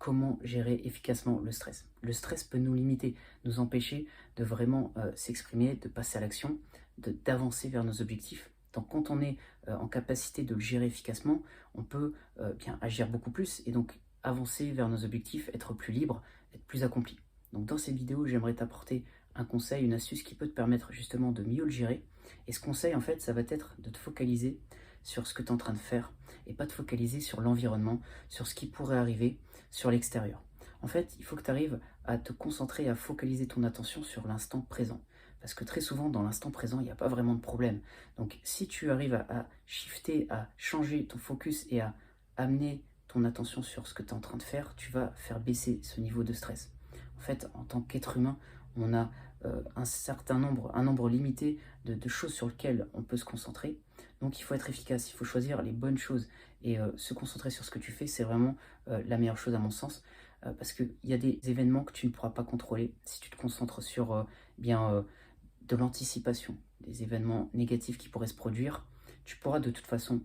comment gérer efficacement le stress. Le stress peut nous limiter, nous empêcher de vraiment s'exprimer, de passer à l'action, d'avancer vers nos objectifs. Donc quand on est en capacité de le gérer efficacement, on peut bien agir beaucoup plus et donc avancer vers nos objectifs, être plus libre, être plus accompli. Donc dans cette vidéo, j'aimerais t'apporter un conseil, une astuce qui peut te permettre justement de mieux le gérer. Et ce conseil, en fait, ça va être de te focaliser sur ce que tu es en train de faire et pas te focaliser sur l'environnement, sur ce qui pourrait arriver, sur l'extérieur. En fait, il faut que tu arrives à te concentrer, à focaliser ton attention sur l'instant présent. Parce que très souvent, dans l'instant présent, il n'y a pas vraiment de problème. Donc, si tu arrives à shifter, à changer ton focus et à amener ton attention sur ce que tu es en train de faire, tu vas faire baisser ce niveau de stress. En fait, en tant qu'être humain, on a un nombre limité de choses sur lesquelles on peut se concentrer. Donc il faut être efficace, il faut choisir les bonnes choses et se concentrer sur ce que tu fais, c'est vraiment la meilleure chose à mon sens. Parce qu'il y a des événements que tu ne pourras pas contrôler si tu te concentres sur de l'anticipation, des événements négatifs qui pourraient se produire. Tu pourras de toute façon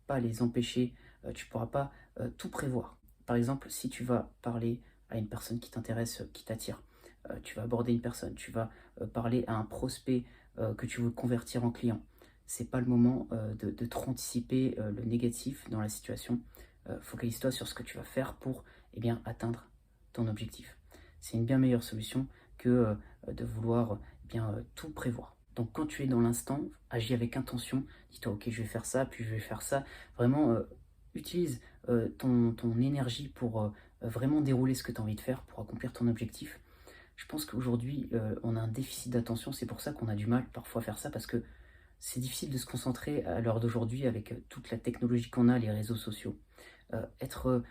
pas les empêcher, tu pourras pas tout prévoir. Par exemple, si tu vas parler à une personne qui t'intéresse, qui t'attire, tu vas aborder une personne, tu vas parler à un prospect que tu veux convertir en client. C'est pas le moment de trop anticiper le négatif dans la situation. Focalise-toi sur ce que tu vas faire pour atteindre ton objectif. C'est une bien meilleure solution que de vouloir tout prévoir. Donc quand tu es dans l'instant, agis avec intention, dis-toi ok je vais faire ça, puis je vais faire ça. Vraiment utilise ton énergie pour vraiment dérouler ce que tu as envie de faire, pour accomplir ton objectif. Je pense qu'aujourd'hui, on a un déficit d'attention, c'est pour ça qu'on a du mal parfois à faire ça, parce que c'est difficile de se concentrer à l'heure d'aujourd'hui avec toute la technologie qu'on a, les réseaux sociaux. Être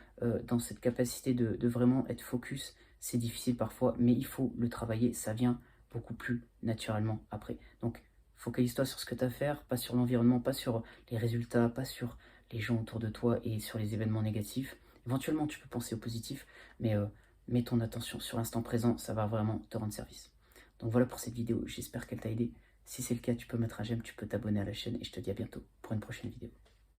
dans cette capacité de vraiment être focus, c'est difficile parfois, mais il faut le travailler, ça vient beaucoup plus naturellement après. Donc, focalise-toi sur ce que tu as à faire, pas sur l'environnement, pas sur les résultats, pas sur les gens autour de toi et sur les événements négatifs. Éventuellement, tu peux penser au positif, mais mets ton attention sur l'instant présent, ça va vraiment te rendre service. Donc voilà pour cette vidéo, j'espère qu'elle t'a aidé. Si c'est le cas, tu peux mettre un j'aime, tu peux t'abonner à la chaîne et je te dis à bientôt pour une prochaine vidéo.